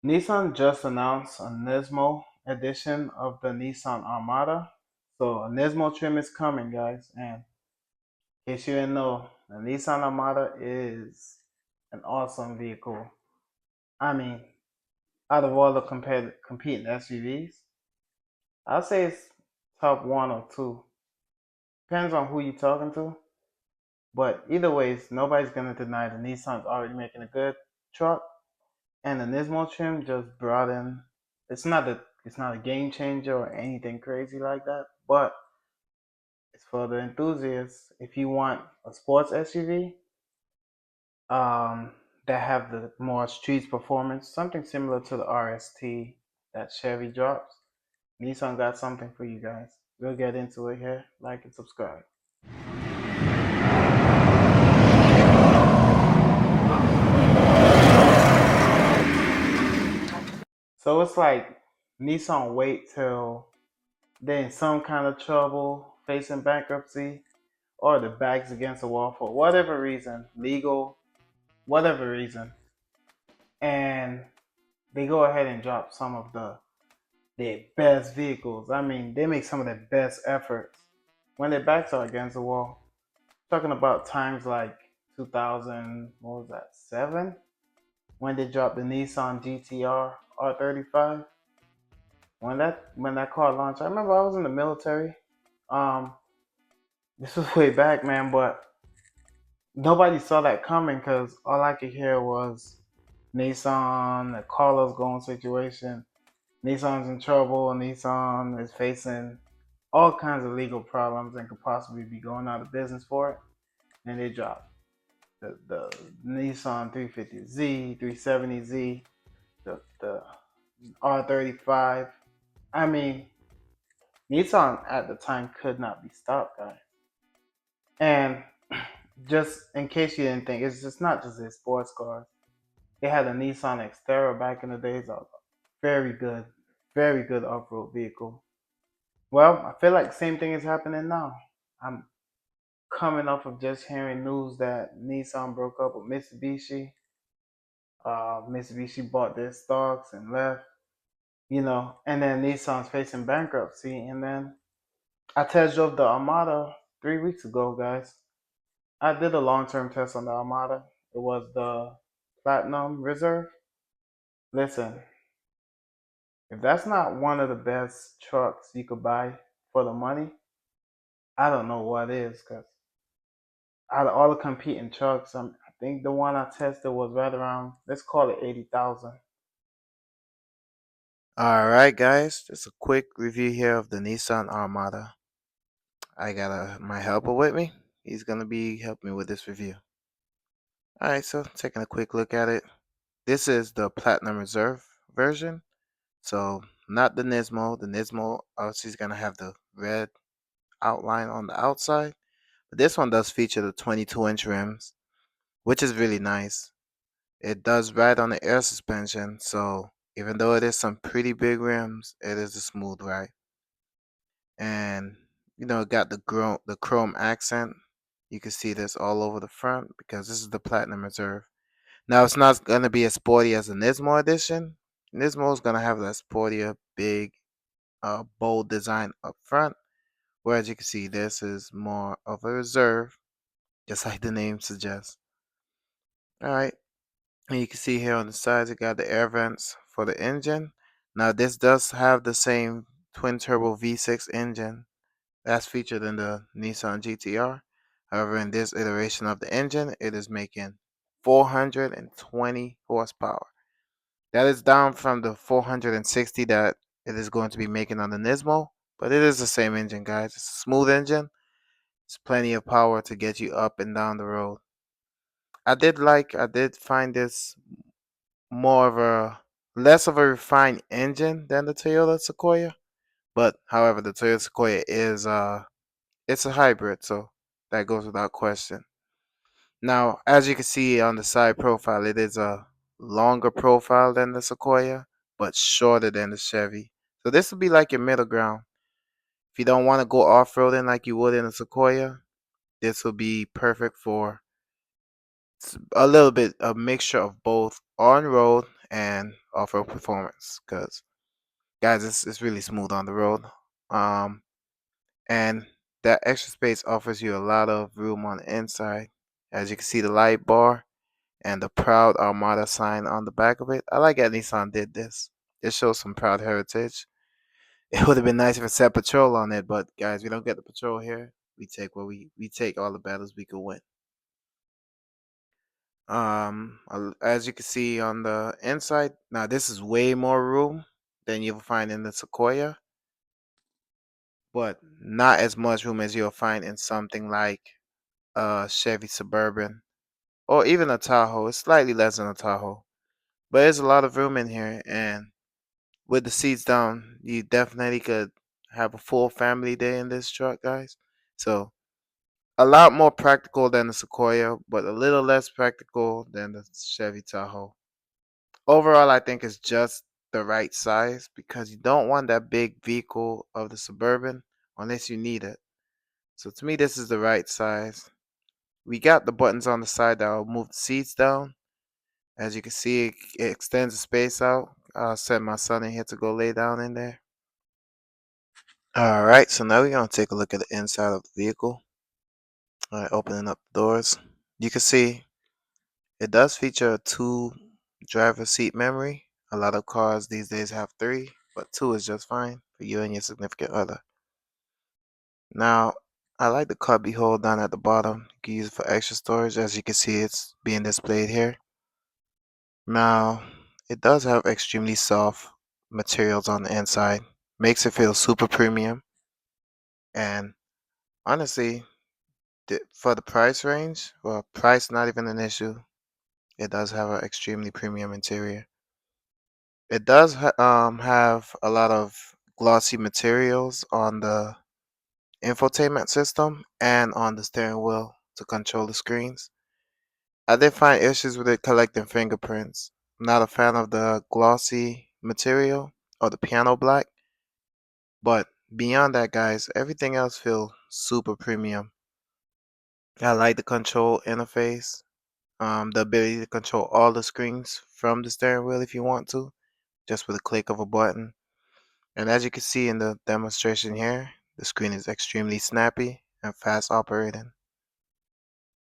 Nissan just announced a Nismo edition of the Nissan Armada. So a Nismo trim is coming, guys. And in case you didn't know, the Nissan Armada is an awesome vehicle. I mean, out of all the competing SUVs, I'd say it's top one or two. Depends on who you're talking to. But either ways, nobody's gonna deny the Nissan's already making a good truck. And the Nismo trim just brought in. It's not a game changer or anything crazy like that, but it's for the enthusiasts. If you want a sports SUV, um, that have the more street performance, something similar to the RST that Chevy drops, Nissan got something for you guys. We'll get into it here. Like and subscribe. So it's like Nissan wait till they're in some kind of trouble, facing bankruptcy, or the back's against the wall for whatever reason, legal, whatever reason, and they go ahead and drop some of their best vehicles. I mean, they make some of their best efforts when their backs are against the wall. Talking about times like 2000, what was that, 7? When they dropped the Nissan GTR R35. When that car launched, I remember I was in the military. Um, this was way back, man, but nobody saw that coming because all I could hear was Nissan, the Carlos Ghosn situation. Nissan's in trouble. Nissan is facing all kinds of legal problems and could possibly be going out of business for it. And they dropped the Nissan 350Z, 370Z, the R35. I mean, Nissan at the time could not be stopped, guys. And just in case you didn't think, it's just not just their sports cars. They had a Nissan Xterra back in the days. A very good off-road vehicle. Well, I feel like the same thing is happening now. I'm coming off of just hearing news that Nissan broke up with Mitsubishi. Mitsubishi bought their stocks and left, and then Nissan's facing bankruptcy. And then I test drove the Armada 3 weeks ago, guys. I did a long-term test on the Armada. It was the Platinum Reserve. Listen, if that's not one of the best trucks you could buy for the money, I don't know what is. Cause out of all the competing trucks, I think the one I tested was right around, let's call it 80,000. All right, guys, just a quick review here of the Nissan Armada. I got my helper with me. He's gonna be helping me with this review. All right, so taking a quick look at it. This is the Platinum Reserve version, so not the Nismo. The Nismo obviously is gonna have the red outline on the outside, but this one does feature the 22-inch rims, which is really nice. It does ride on the air suspension, so even though it is some pretty big rims, it is a smooth ride. And it got the chrome accent. You can see this all over the front because this is the Platinum Reserve. Now it's not gonna be as sporty as the Nismo edition. Nismo is gonna have that sportier, big, bold design up front. Whereas you can see this is more of a reserve, just like the name suggests. All right, and you can see here on the sides, it got the air vents for the engine. Now this does have the same twin turbo V6 engine that's featured in the Nissan GTR. However, in this iteration of the engine, it is making 420 horsepower. That is down from the 460 that it is going to be making on the Nismo, but it is the same engine, guys. It's a smooth engine. It's plenty of power to get you up and down the road. I did find this more of a less of a refined engine than the Toyota Sequoia, but however, the Toyota Sequoia is it's a hybrid, so that goes without question. Now, as you can see on the side profile, it is a longer profile than the Sequoia, but shorter than the Chevy. So this will be like your middle ground. If you don't want to go off-roading like you would in a Sequoia, this will be perfect for a little bit a mixture of both on-road and off-road performance. Because guys, it's really smooth on the road. Um, and that extra space offers you a lot of room on the inside. As you can see, the light bar and the proud Armada sign on the back of it. I like how Nissan did this. It shows some proud heritage. It would have been nice if it said patrol on it, but guys, we don't get the patrol here. We take all the battles we could win. As you can see on the inside, now this is way more room than you'll find in the Sequoia, but not as much room as you'll find in something like a Chevy Suburban or even a Tahoe. It's slightly less than a Tahoe, but there's a lot of room in here, and with the seats down, you definitely could have a full family day in this truck, guys. So a lot more practical than the Sequoia, but a little less practical than the Chevy Tahoe. Overall, I think it's just the right size because you don't want that big vehicle of the Suburban unless you need it. So to me, this is the right size. We got the buttons on the side that will move the seats down. As you can see, it extends the space out. I'll send my son in here to go lay down in there. All right, so now we're gonna take a look at the inside of the vehicle. All right, opening up the doors. You can see it does feature a two driver seat memory. A lot of cars these days have three, but two is just fine for you and your significant other. Now, I like the cubby hole down at the bottom. You can use it for extra storage. As you can see, it's being displayed here. Now, it does have extremely soft materials on the inside. Makes it feel super premium. And honestly, for the price range, well, price not even an issue. It does have an extremely premium interior. It does have a lot of glossy materials on the infotainment system and on the steering wheel to control the screens. I did find issues with it collecting fingerprints. I'm not a fan of the glossy material or the piano black, but beyond that, guys, everything else feels super premium. I like the control interface, the ability to control all the screens from the steering wheel if you want to, just with a click of a button. And as you can see in the demonstration here, the screen is extremely snappy and fast operating.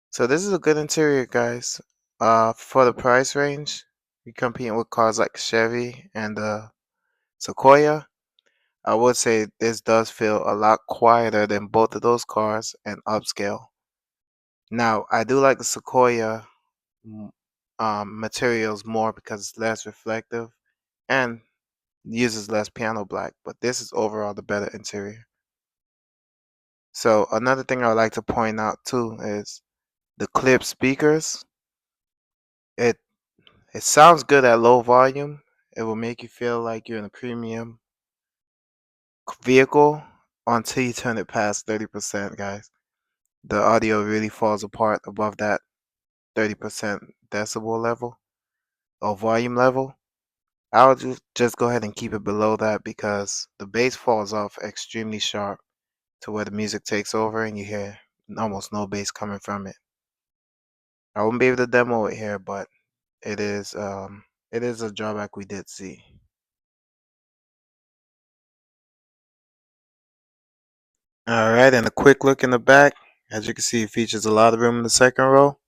So this is a good interior, guys. For the price range, you're competing with cars like Chevy and the Sequoia. I would say this does feel a lot quieter than both of those cars and upscale. Now, I do like the Sequoia m- materials more because it's less reflective and uses less piano black, but this is overall the better interior. So another thing I would like to point out too is the clip speakers. It it sounds good at low volume. It will make you feel like you're in a premium vehicle until you turn it past 30%, guys. The audio really falls apart above that 30% decibel level or volume level. I would just go ahead and keep it below that because the bass falls off extremely sharp to where the music takes over and you hear almost no bass coming from it. I won't be able to demo it here, but it is a drawback we did see. All right, and a quick look in the back. As you can see, it features a lot of room in the second row.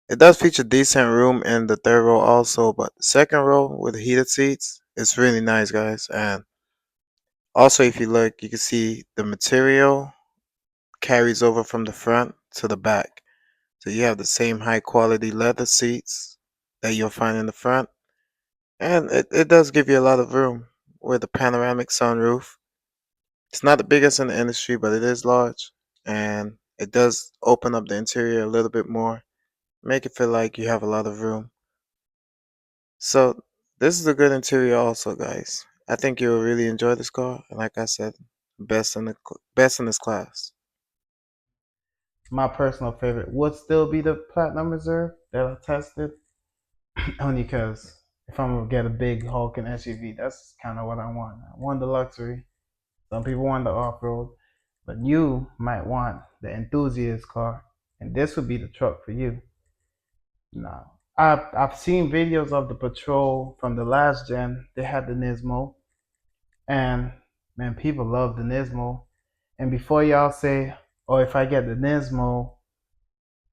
It does feature decent room in the third row also, but the second row with the heated seats, it's really nice, guys. And also, if you look, you can see the material carries over from the front to the back. So you have the same high quality leather seats that you'll find in the front. And it does give you a lot of room with a panoramic sunroof. It's not the biggest in the industry, but it is large. And it does open up the interior a little bit more, make it feel like you have a lot of room. So this is a good interior also, guys. I think you'll really enjoy this car. And like I said, best in this class. My personal favorite would still be the Platinum Reserve that I tested, only because if I'm gonna get a big hulking SUV, that's kind of what I want. I want the luxury. Some people want the off road, but you might want the enthusiast car, and this would be the truck for you. No. I've seen videos of the Patrol from the last gen. They had the Nismo, and man, people love the Nismo. And before y'all say, "Oh, if I get the Nismo,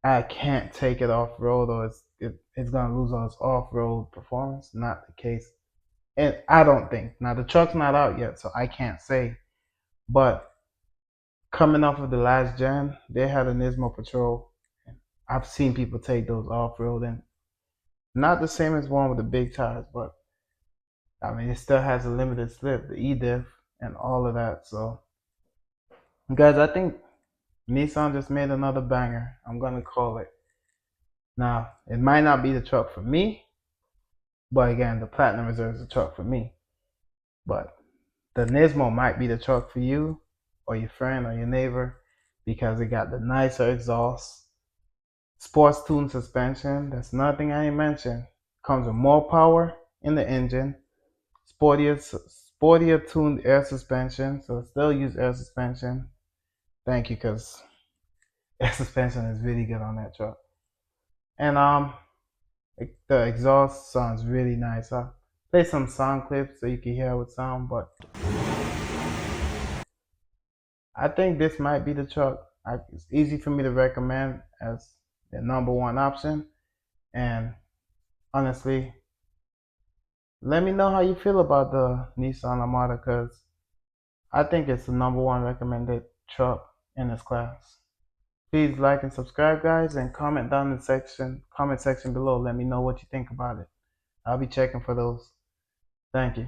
I can't take it off road, or it's gonna lose all its off road performance," not the case. And I don't think. Now the truck's not out yet, so I can't say. But coming off of the last gen, they had a Nismo Patrol. I've seen people take those off road, and not the same as one with the big tires, but I mean it still has a limited slip, the E-diff, and all of that. So guys, I think Nissan just made another banger. I'm gonna call it. Now it might not be the truck for me, but again, the Platinum Reserve is the truck for me. But the Nismo might be the truck for you, or your friend, or your neighbor, because it got the nicer exhaust, sports tuned suspension. That's nothing I ain't mentioned. Comes with more power in the engine, sportier tuned air suspension. So still use air suspension. Thank you, cause air suspension is really good on that truck. And the exhaust sounds really nice. I'll play some sound clips so you can hear what sound, but I think this might be the truck. It's easy for me to recommend as the number one option. And honestly, let me know how you feel about the Nissan Armada because I think it's the number one recommended truck in this class. Please like and subscribe, guys, and comment down in the comment section below. Let me know what you think about it. I'll be checking for those. Thank you.